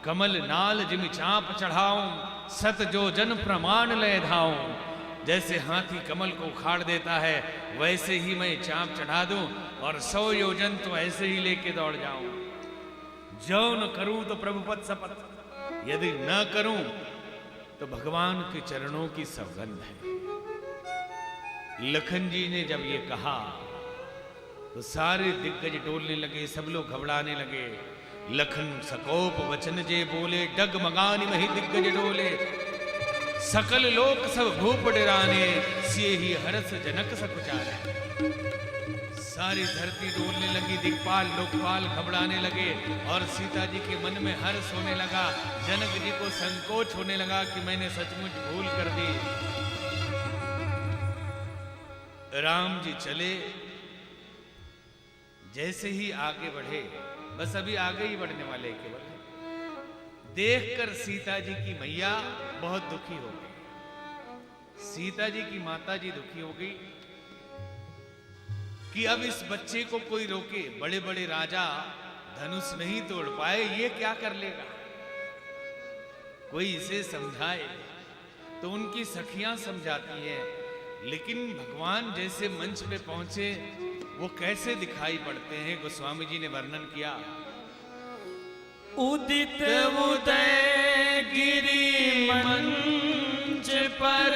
कमल नाल जिम चाप चढ़ाऊं, सत जो जन प्रमाण ले धाऊं। जैसे हाथी कमल को उखाड़ देता है, वैसे ही मैं चाप चढ़ा दूं और 100 योजन तो ऐसे ही लेके दौड़ जाऊं। जो न करूं तो प्रभुपद शपथ, यदि न करूं तो भगवान के चरणों की सौगंध है। लखन जी ने जब ये कहा तो सारे दिग्गज डोलने लगे, सब लोग घबराने लगे। लखन सकोप वचन जे बोले, डगमगानि महि दिग्गज डोले। सकल लोक सब भूप डराने, सिए ही हर्ष जनक सकुचारे। सारी धरती डोलने लगी, दिक्पाल लोकपाल घबराने लगे और सीता जी के मन में हर्ष होने लगा। जनक जी को संकोच होने लगा कि मैंने सचमुच भूल कर दी। राम जी चले, जैसे ही आगे बढ़े, बस अभी आगे ही बढ़ने वाले केवल, देखकर सीता जी की मैया बहुत दुखी हो गई। सीता जी की माता जी दुखी हो गई कि अब इस बच्चे को कोई रोके। बड़े बड़े राजा धनुष नहीं तोड़ पाए, ये क्या कर लेगा, कोई इसे समझाए। तो उनकी सखियां समझाती हैं, लेकिन भगवान जैसे मंच पे पहुंचे वो कैसे दिखाई पड़ते हैं, गोस्वामी जी ने वर्णन किया। उदित उदय गिरि मंच पर,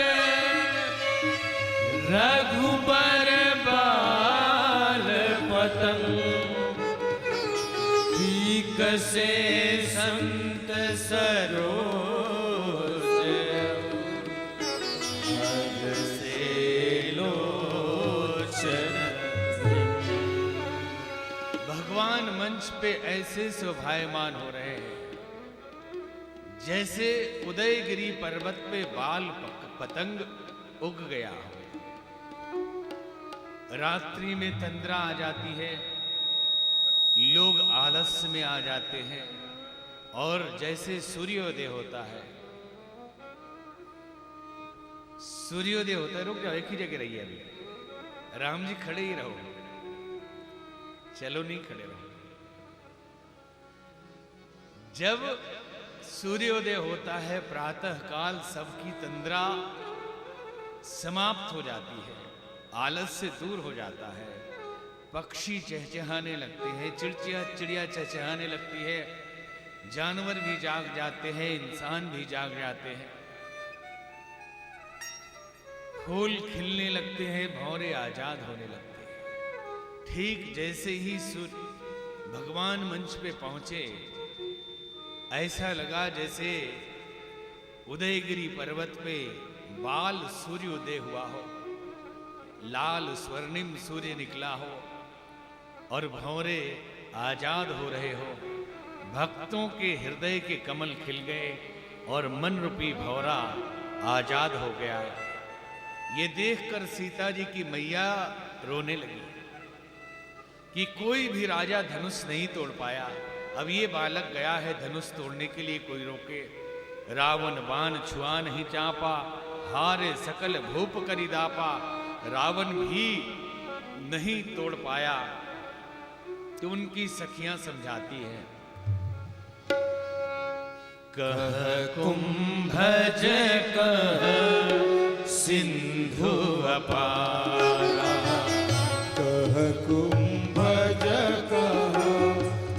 रघुबर बाल पतंग। विकसे संत सरोज, हर से लोचन। भगवान मंच पे ऐसे शोभायमान हो रहे हैं जैसे उदयगिरी पर्वत पे बाल पतंग उग गया हो। रात्रि में तंद्रा आ जाती है, लोग आलस्य में आ जाते हैं, और जैसे सूर्योदय होता है, सूर्योदय होता है। रुक जाओ, एक ही जगह रहिए अभी, राम जी खड़े ही रहो, चलो नहीं खड़े रहो। जब सूर्योदय होता है प्रातः काल, सबकी तंद्रा समाप्त हो जाती है, आलस्य दूर हो जाता है, पक्षी चहचहाने लगते हैं, चिड़िया चहचहाने लगती है, जानवर भी जाग जाते हैं, इंसान भी जाग जाते हैं, फूल खिलने लगते हैं, भौरे आजाद होने लगते हैं। ठीक जैसे ही सूर्य भगवान मंच पे पहुंचे, ऐसा लगा जैसे उदयगिरी पर्वत पे बाल सूर्योदय हुआ हो, लाल स्वर्णिम सूर्य निकला हो और भंवरे आजाद हो रहे हो। भक्तों के हृदय के कमल खिल गए और मन रूपी भंवरा आजाद हो गया। ये देखकर सीता जी की मैया रोने लगी कि कोई भी राजा धनुष नहीं तोड़ पाया, अब ये बालक गया है धनुष तोड़ने के लिए, कोई रोके। रावण बाण छुआ नहीं चापा, हारे सकल भूप करी दापा। रावण भी नहीं तोड़ पाया। तो उनकी सखियां समझाती हैं, कह कुंभज कह सिंधु अपारा, कह कुंभज कह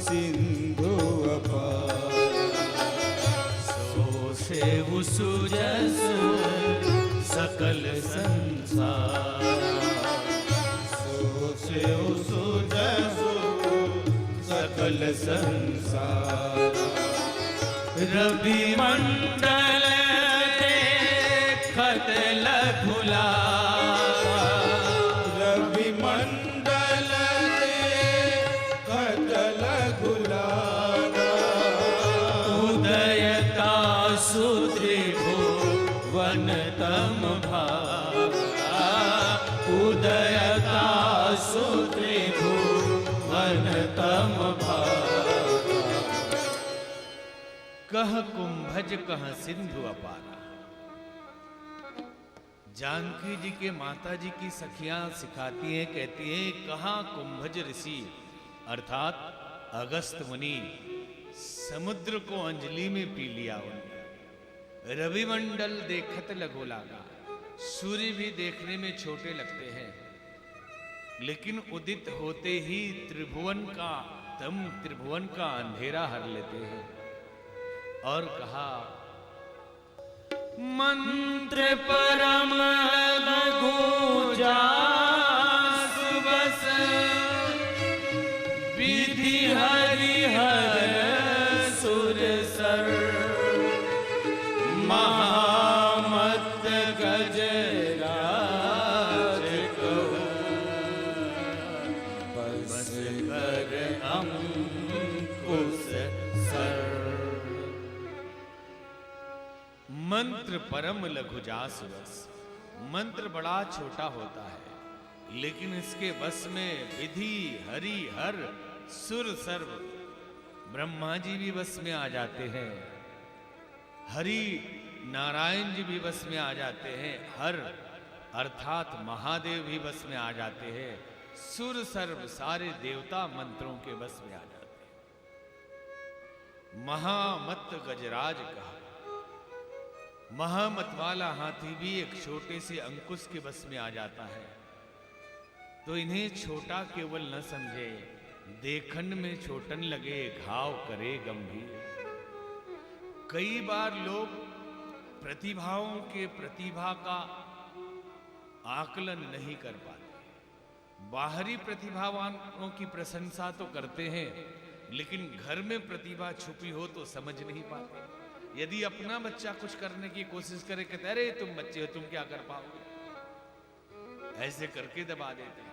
सिंधु अपारा। सो सेवु सुजस सकल संसार, सो सेवु सुजस सकल संसार। रवि मंडल देखत लघुला, रवि मंडल देखत लघुलाना। उदयता सुत्रिभुवन तम भागा, उदयता सुत्रिभुवन तम भागा। कह कुंभज कह सिंधु अपारा। जानकी जी के माता जी की सखियां सिखाती हैं, कहती हैं, कहा कुंभज ऋषि अर्थात अगस्त मुनि समुद्र को अंजलि में पी लिया उन्होंने। रविमंडल देखत लगो लागा, सूर्य भी देखने में छोटे लगते हैं, लेकिन उदित होते ही त्रिभुवन का अंधेरा हर लेते हैं। और कहा मंत्र परम लघु जास बस, विधि हरिहर सुर सर, महामत गजराज कहो, बस कर अंकुश सर। मंत्र परम लघु जास बस, मंत्र बड़ा छोटा होता है, लेकिन इसके बस में विधि हरि हर सुर सर्व, ब्रह्मा जी भी बस में आ जाते हैं, हरि नारायण जी भी बस में आ जाते हैं, हर अर्थात महादेव भी बस में आ जाते हैं, सुर सर्व सारे देवता मंत्रों के बस में आ जाते हैं। महामत गजराज कहा, महामत वाला हाथी भी एक छोटे से अंकुश के बस में आ जाता है। तो इन्हें छोटा केवल न समझे, देखन में छोटन लगे घाव करे गंभीर। कई बार लोग प्रतिभाओं के प्रतिभा का आकलन नहीं कर पाते। बाहरी प्रतिभावानों की प्रशंसा तो करते हैं, लेकिन घर में प्रतिभा छुपी हो तो समझ नहीं पाते। यदि अपना बच्चा कुछ करने की कोशिश करे, कहते अरे तुम बच्चे हो, तुम क्या कर पाओगे, ऐसे करके दबा देते हैं।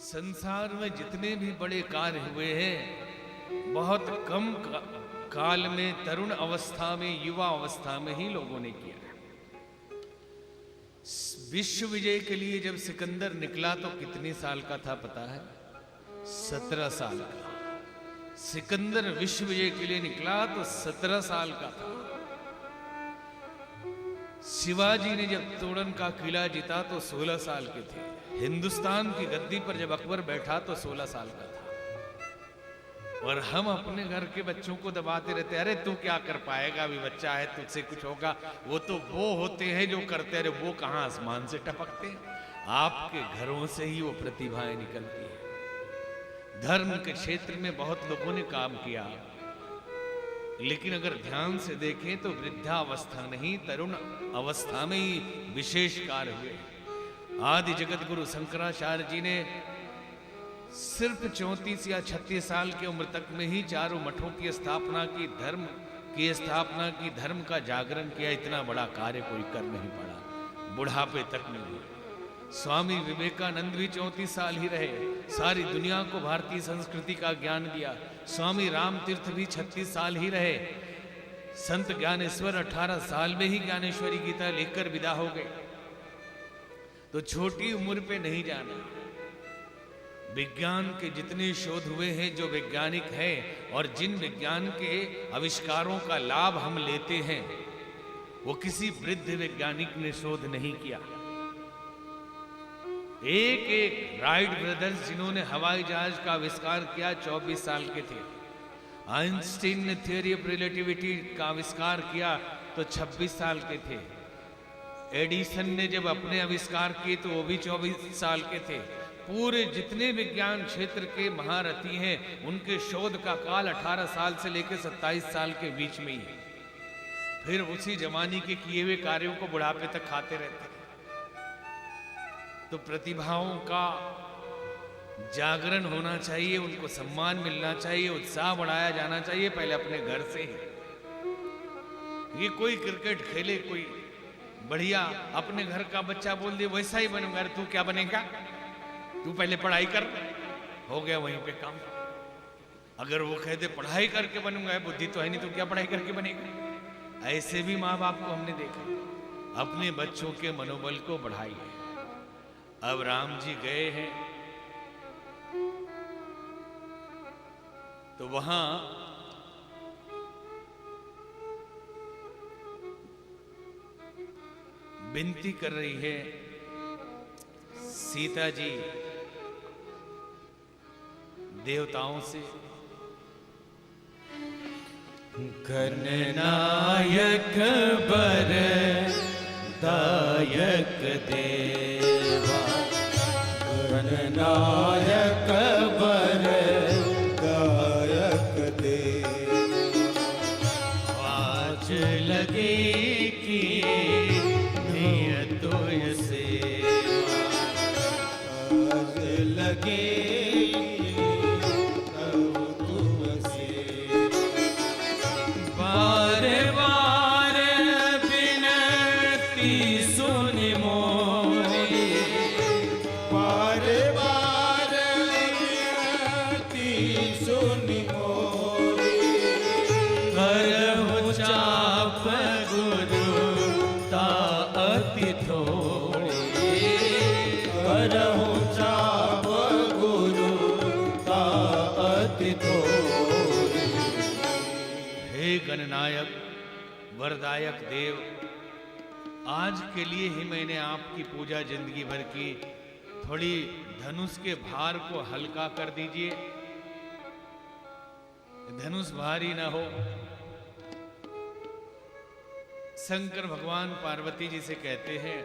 संसार में जितने भी बड़े कार्य हुए हैं, बहुत कम काल में, तरुण अवस्था में, युवा अवस्था में ही लोगों ने किया। विश्व विजय के लिए जब सिकंदर निकला तो कितने साल का था पता है? 17 साल का। सिकंदर विश्व विजय के लिए निकला तो 17 साल का था। शिवाजी ने जब तोड़न का किला जीता तो 16 साल के थे। हिंदुस्तान की गद्दी पर जब अकबर बैठा तो 16 साल का था। और हम अपने घर के बच्चों को दबाते रहते, अरे तू क्या कर पाएगा, अभी बच्चा है, तुझसे कुछ होगा। वो तो वो होते हैं जो करते रहे, वो कहां आसमान से टपकते हैं। आपके घरों से ही वो प्रतिभाएं निकलती है। धर्म के क्षेत्र में बहुत लोगों ने काम किया, लेकिन अगर ध्यान से देखें तो वृद्धावस्था नहीं, तरुण अवस्था में ही विशेष कार्य हुए। आदि जगत गुरु शंकराचार्य जी ने सिर्फ 34 या 36 साल की उम्र तक में ही चारों मठों की स्थापना की, धर्म का जागरण किया। इतना बड़ा कार्य कोई कर नहीं पड़ा, बुढ़ापे तक में भी। स्वामी विवेकानंद भी 34 साल ही रहे, सारी दुनिया को भारतीय संस्कृति का ज्ञान दिया। स्वामी राम तीर्थ भी 36 साल ही रहे। संत ज्ञानेश्वर 18 साल में ही ज्ञानेश्वरी गीता लिखकर विदा हो गए। तो छोटी उम्र पे नहीं जाना। विज्ञान के जितने शोध हुए हैं, जो वैज्ञानिक हैं, और जिन विज्ञान के आविष्कारों का लाभ हम लेते हैं, वो किसी वृद्ध वैज्ञानिक ने शोध नहीं किया। एक राइट ब्रदर्स जिन्होंने हवाई जहाज का आविष्कार किया 24 साल के थे। आइंस्टीन ने थ्योरी ऑफ रिलेटिविटी का आविष्कार किया तो 26 साल के थे। एडिसन ने जब अपने आविष्कार किए तो वो भी 24 साल के थे। पूरे जितने विज्ञान क्षेत्र के महारथी हैं, उनके शोध का काल 18 साल से लेकर 27 साल के बीच में ही है। फिर उसी जमाने के किए हुए कार्यों को बुढ़ापे तक खाते रहते हैं। तो प्रतिभाओं का जागरण होना चाहिए, उनको सम्मान मिलना चाहिए, उत्साह बढ़ाया जाना चाहिए, पहले अपने घर से ही। ये कोई क्रिकेट खेले, कोई बढ़िया अपने घर का बच्चा बोल दे वैसा ही बनूंगा, तू क्या बनेगा, तू पहले पढ़ाई कर, हो गया वहीं पे काम। अगर वो कहते पढ़ाई करके बनूंगा, बुद्धि तो है नहीं, तो क्या पढ़ाई करके बनेगा। ऐसे भी माँ बाप को हमने देखा। अपने बच्चों के मनोबल को बढ़ाइए। अब राम जी गए हैं तो वहां विनती कर रही है सीता जी देवताओं से। गणनायक बर दायक देवा, गणनायक बर दायक देवा, आज लगे कि नियतो सेवा, आज लगे बार बार बिनती सुनि मोरी, बार बार विनती सुनि मोरी, करहु चाप गुरु ता अति थोड़ी, करहु चाप गुरु ता अति थोड़ी। हे गणनायक वरदायक देव, आज के लिए ही मैंने आपकी पूजा जिंदगी भर की, थोड़ी धनुष के भार को हल्का कर दीजिए, धनुष भारी ना हो। शंकर भगवान पार्वती जी से कहते हैं,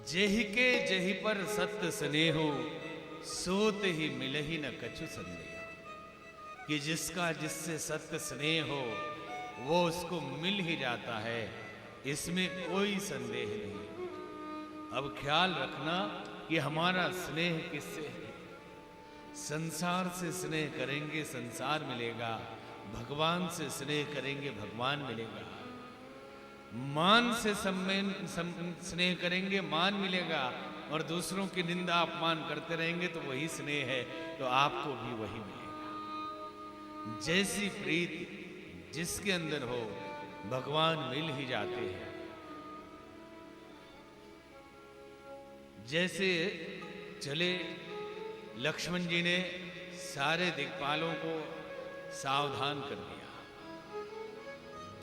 जेहि के जेहि पर सत्य स्नेहो, सोत ही मिलहि न कछु संदेह। कि जिसका जिससे सत्य स्नेह हो वो उसको मिल ही जाता है, इसमें कोई संदेह नहीं। अब ख्याल रखना कि हमारा स्नेह किससे है। संसार से स्नेह करेंगे संसार मिलेगा, भगवान से स्नेह करेंगे भगवान मिलेगा, मान से स्नेह करेंगे मान मिलेगा, और दूसरों की निंदा अपमान करते रहेंगे तो वही स्नेह है, तो आपको भी वही मिलेगा। जैसी प्रीत जिसके अंदर हो भगवान मिल ही जाते हैं। जैसे चले लक्ष्मण जी ने सारे दिक्पालों को सावधान कर दिया।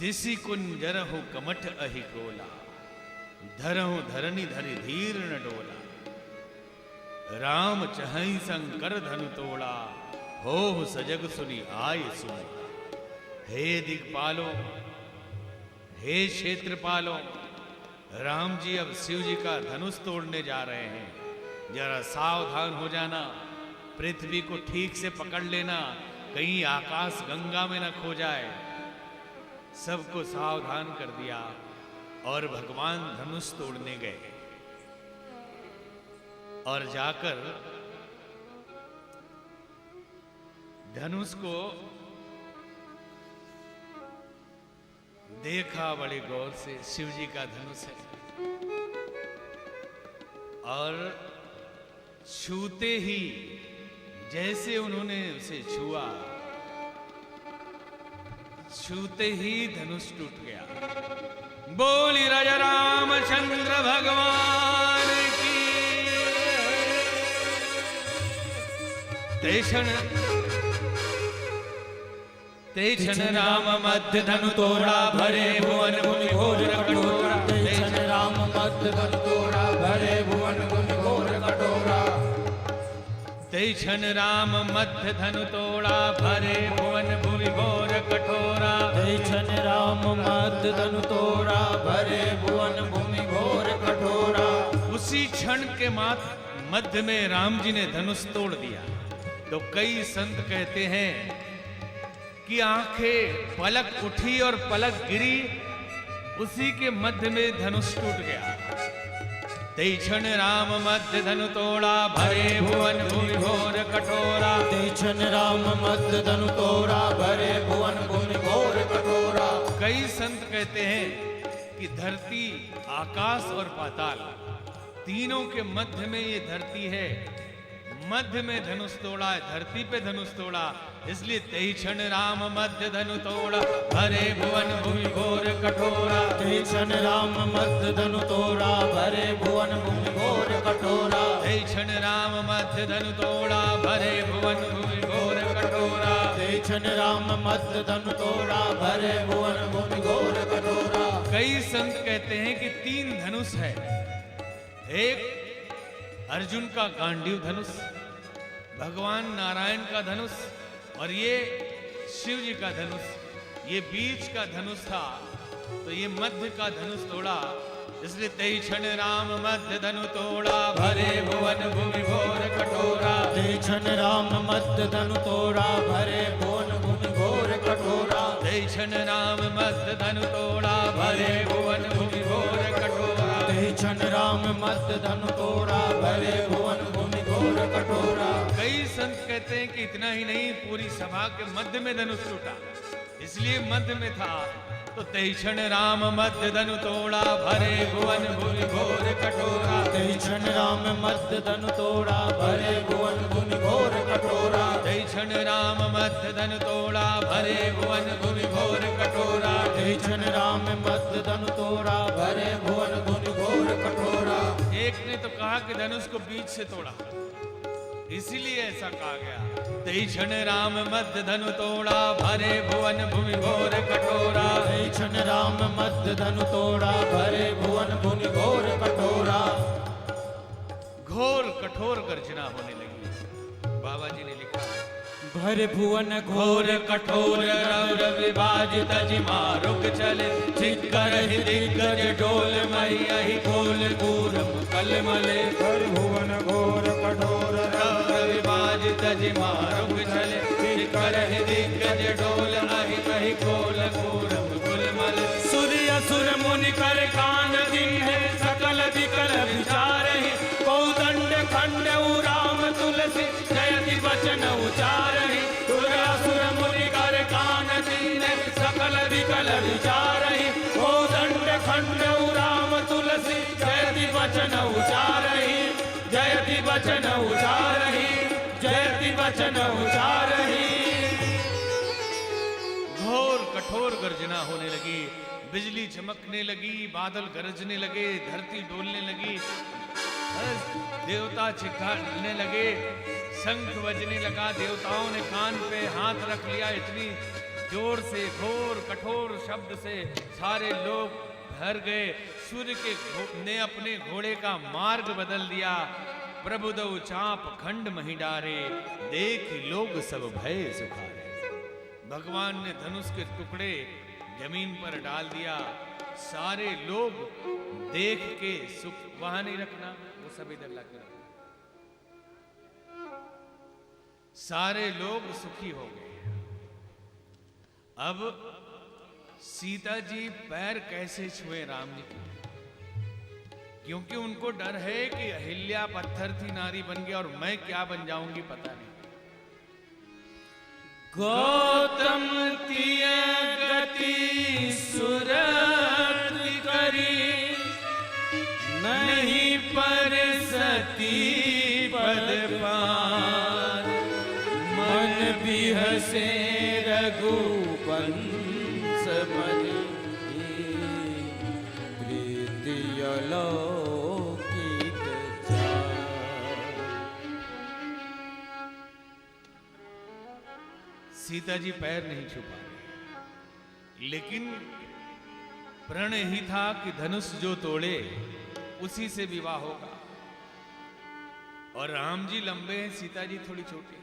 दिसी कुंजरहु कमठ अहि कोला, धरहु धरनी धरि धीर न डोला, राम चहई संकर धनु तोड़ा, हो सजग सुनी आय सुनी। हे दिक्पालों, हे क्षेत्रपालों, राम जी अब शिव जी का धनुष तोड़ने जा रहे हैं, जरा सावधान हो जाना, पृथ्वी को ठीक से पकड़ लेना, कहीं आकाश गंगा में न खो जाए। सबको सावधान कर दिया और भगवान धनुष तोड़ने गए और जाकर धनुष को देखा बड़े गौर से, शिव जी का धनुष है, और छूते ही जैसे उन्होंने उसे छुआ, छूते ही धनुष टूट गया। बोली राजा रामचंद्र भगवान की। ते क्षण राम मध्य धनु तोड़ा, भरे भुवन भूमि घोर कठोरा। ते क्षण राम मध्य धनु तोड़ा, भरे भुवन भूमि घोर कठोरा। ते क्षण राम मध्य धनु तोड़ा, भरे भुवन भूमि घोर कठोरा। ते क्षण राम मध्य धनु तोड़ा, भरे भुवन भूमि घोर कठोरा। उसी क्षण के मध्य में राम जी ने धनुष तोड़ दिया। तो कई संत कहते हैं कि आंखें पलक उठी और पलक गिरी, उसी के मध्य में धनुष टूट गया। ते क्षण राम मध्य धनु तोड़ा, भरे भुवन भूमि घोर कठोरा। ते क्षण राम मध्य धनु तोड़ा, भरे भुवन भूमि घोर कठोरा। कई संत कहते हैं कि धरती, आकाश और पाताल तीनों के मध्य में ये धरती है, मध्य में धनुष तोड़ा है, धरती पे धनुष तोड़ा, इसलिए ते क्षण राम मध्य धनु तोड़ा, भरे भुवन भूमि घोर कठोरा। ते क्षण राम मध्य धनु तोड़ा, भरे भुवन भूमि घोर कठोरा। ते क्षण राम मध्य धनु तोड़ा, भरे भुवन भूमि घोर कठोरा। ते क्षण राम मध्य धनु तोड़ा, भरे भुवन भूमि घोर कठोरा। कई संत कहते हैं कि 3 धनुष है। एक अर्जुन का गांडीव धनुष, भगवान नारायण का धनुष, और ये शिव जी का धनुष। ये बीच का धनुष था, तो ये मध्य का धनुष तोड़ा, इसलिए तई क्षण राम मध्य धनु तोड़ा, भरे भुवन भूमि घोर कठोरा। तई क्षण राम मध्य धनु तोड़ा, भरे भुवन भूमि घोर कठोरा। तई क्षण राम मध्य धनु तोड़ा, भरे भुवन भूमि घोर कठोरा। तई क्षण राम मध्य धनु तोड़ा, भरे भुवन भूमि घोर कठोरा। कई संत कहते हैं कि इतना ही नहीं, पूरी सभा के मध्य में धनुष टूटा, इसलिए मध्य में था। तो तई क्षण राम मध्य धनु तोड़ा, भरे भुवन भूमि घोर कठोरा। तई क्षण राम मध्य धनु तोड़ा, भरे भुवन भूमि घोर कठोरा। तई क्षण राम मध्य धनु तोड़ा, भरे भुवन भूमि घोर कठोरा। तई क्षण राम मध्य धनु तोड़ा, भरे भुवन भूमि घोर कठोरा। एक ने तो कहा कि धनुष को बीच से तोड़ा, इसीलिए ऐसा कहा गया। तई क्षण राम मध्य धनु तोड़ा, भरे भुवन भूमि घोर कठोरा। तई क्षण राम मध्य धनु तोड़ा, भरे भुवन भूमि घोर कठोरा। घोर कठोर गर्जना होने लगी। बाबा जी ने लिखा, भर भुवन घोर कठोर रौर विभाजित जिमा रुक चले, चिक्कर ही दिग्गज डोल मई अहि खोल कूरम कलमले। भर भुवन घोर कठोर रौर विभाजित जिमा रुक चले, चिक्कर ही दिग्गज डोल अहि खोल कूरम कुलमल। सूर्य असुर मुनि कर कान दिन है, सकल विकल विचार है। कौदंड खंड राम तुलसी, जयति वचन उचार है। सूर्य असुर मुनि कर कान दिन है, सकल विकल विचार है। कौदंड खंड राम तुलसी, जयति वचन उचार है। जयति वचन उचार है, जयति वचन उचार है। घोर कठोर गर्जना होने लगी, बिजली चमकने लगी, बादल गरजने लगे, धरती डोलने लगी, देवता चिल्लाने लगे, शंख बजने लगा। देवताओं ने कान पे हाथ रख लिया, इतनी जोर से घोर कठोर शब्द से सारे लोग भर गए। सूर्य के ने अपने घोड़े का मार्ग बदल दिया। प्रभु दो चाप खंड मही डारे, देख लोग सब भय सुखारे। भगवान ने धनुष के टुकड़े जमीन पर डाल दिया। सारे लोग देख के सुख, वहां नहीं रखना, वो सब इधर लाके रखना। सारे लोग सुखी हो गए। अब सीता जी पैर कैसे छुए राम जी के, क्योंकि उनको डर है कि अहिल्या पत्थर थी, नारी बन गया, और मैं क्या बन जाऊंगी पता नहीं। गौतम तिय गति सुरति करी, नहीं पर सती पद पार। मन बिहसे रघुवंश मनि, प्रीति अलौकिक चार। सीता जी पैर नहीं छुपा रही, लेकिन प्रण ही था कि धनुष जो तोड़े उसी से विवाह होगा। और राम जी लंबे हैं, सीता जी थोड़ी छोटी हैं,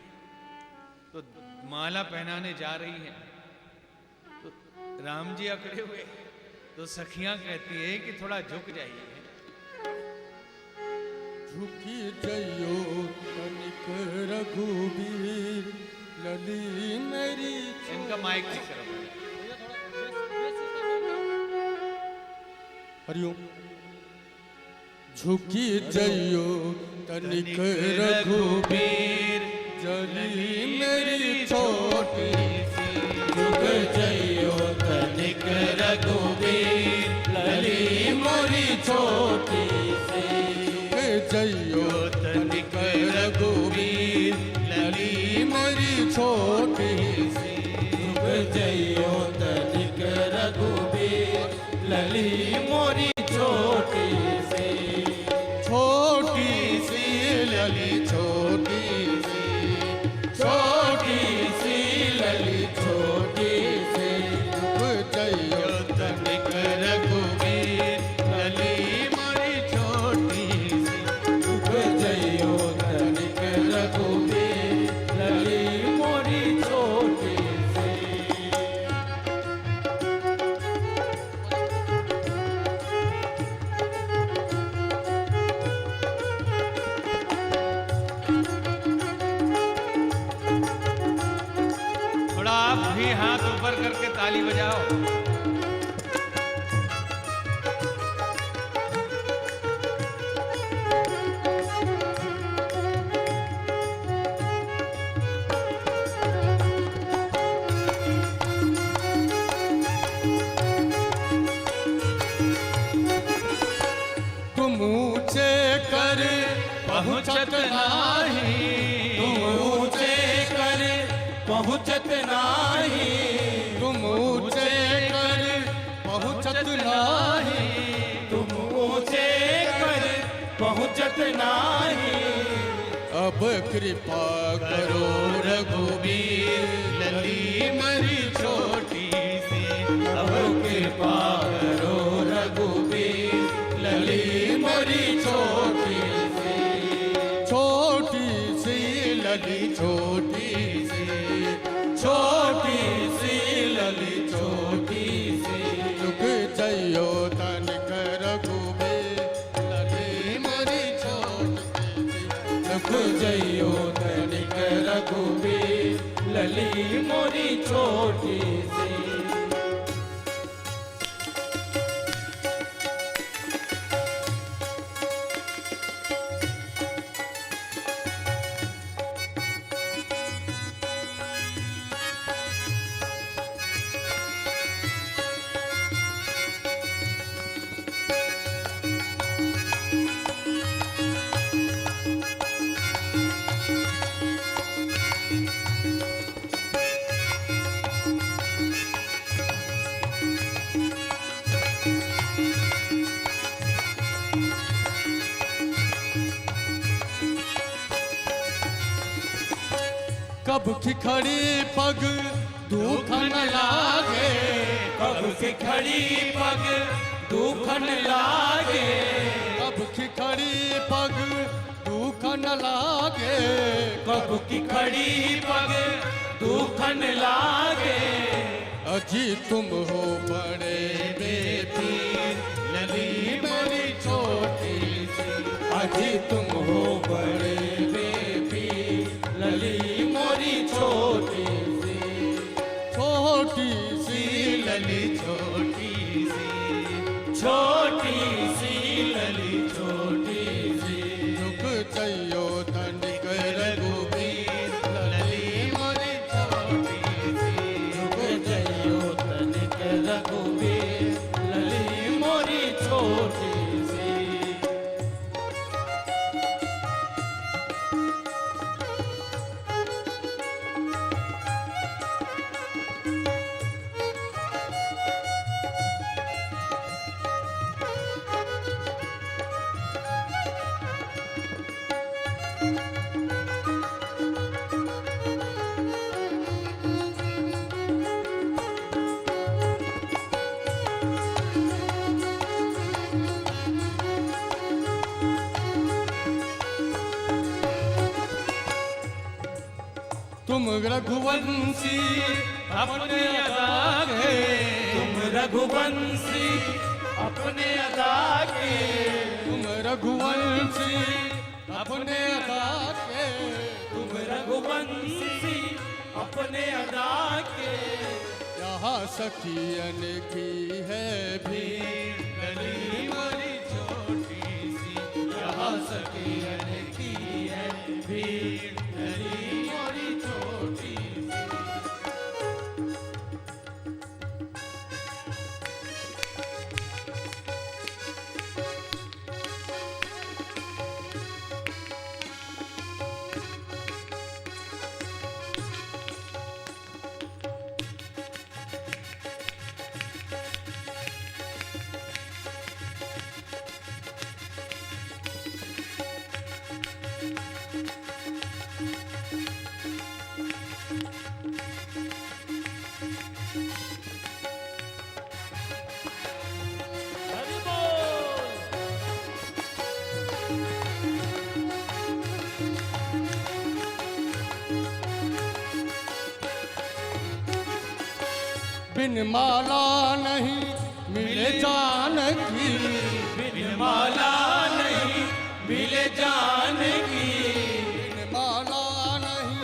तो माला पहनाने जा रही हैं, तो राम जी अकड़े हुए, तो सखियां कहती है कि थोड़ा झुक जाइए। झुकी जइयो तनिक रघुबीर, लली मेरी। इनका माइक ठीक करो। हरिओम। झुकी जइयो तनिक रघुबीर, जली मेरी छोटी सी। झुक जइयो तनिक रघुबीर, लली मोरी छोटी सी। झुक जइयो तनिक रघुबीर, लली मेरी छोटी सी। झुक जइयो तनिक रघुबीर, लली मोरी छोटी सी। छोटी सी लली छोटी सी, छोटी सी लली छोटी सी। झुक जइयो तनिक रघुबीर, सभी हाथ ऊपर करके ताली बजाओ। तुम ऊंचे कर पहुँचत नाही, तुम ऊंचे कर पहुँचत नाही, तुम ऊंचे कर पहुँचत नाही। तुम ऊंचे कर पहुँचत नाही। अब कृपा करो रघुवीर, लली मरी छोटी सी। अब कृपा करो रघुवीर, लली मरी छोटी सी। छोटी सी लली छोटी सी, छोटी सी लली छोटी सी। झुक जइयो तन कर रघुवीर, लली मरी छोटी सी। झुक जइयो तनिक रघुवीर, लली मोरी छोटी सी। कब की खड़ी पग दुख न लागे, कब की खड़ी पग दुख न लागे, कब की खड़ी पग दुख न लागे। कब की खड़ी पग दुख न लागे। अजी तुम हो बड़े बेपीर, लली मेरी छोटी सी। अजी तुम हो बड़े बेपीर, लली मोरी छोटी सी। छोटी सी लली छोटी सी, छोटी सी लली छोटी सी। झुक जइयो तनिक रघुवीर, लली मेरी छोटी सी। झुक जइयो तनिक रघुवीर, लली मोरी छोटी सी। तुम रघुवंशी अपने अदा के, तुम रघुवंशी अपने अदा के, तुम रघुवंशी अपने अदा के। तुम रघुवंशी अपने अदा के। यहाँ सखियन की है भीड़, गली मोरी छोटी सी। यहाँ सखियन की है भीड़, गली मोरी छोटी सी। बिन माला नहीं मिले जानकी, बिन माला नहीं मिले जानकी, बिन माला नहीं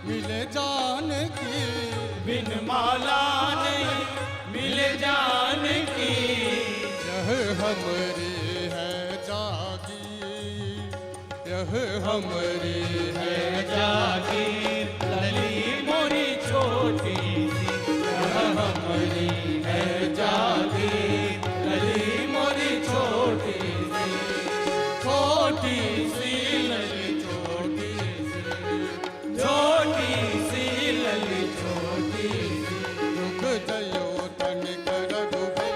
मिले जानकी। बिन माला हमारी है जागीर, यह हमारी है जागीर लली मोरी छोटी सी, यह हमारी है जागीर लली मोरी छोटी सी, छोटी सी लली छोटी सी, छोटी सी लली छोटी सी। रुक जयो तन कर डूबे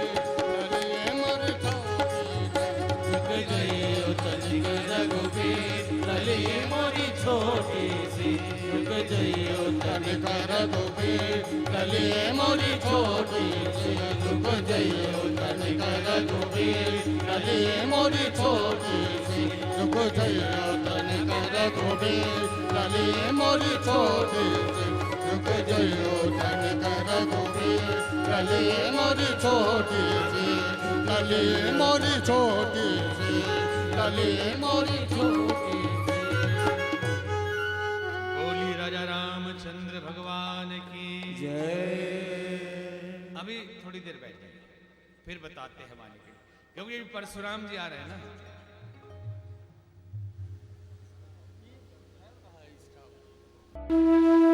ललिए मोर छोटी सी, रुक गई तनिक रघुबीर लली मोरी छोटी सी, रुक गई तनिक रघुबीर लली मोरी छोटी सी, रुक गई तनिक रघुबीर लली मोरी छोटी सी, रुक गई तनिक रघुबीर लली मोरी छोटी सी, रुक गई तनिक रघुबीर लली मोरी छोटी सी, लली मोरी छोटी सी, लली मोरी छोटी सी। बोली राजा रामचंद्र भगवान की जय। अभी थोड़ी देर बैठ जाइए, फिर बताते हैं वाणी के, क्योंकि अभी परशुराम जी आ रहे हैं ना। इसका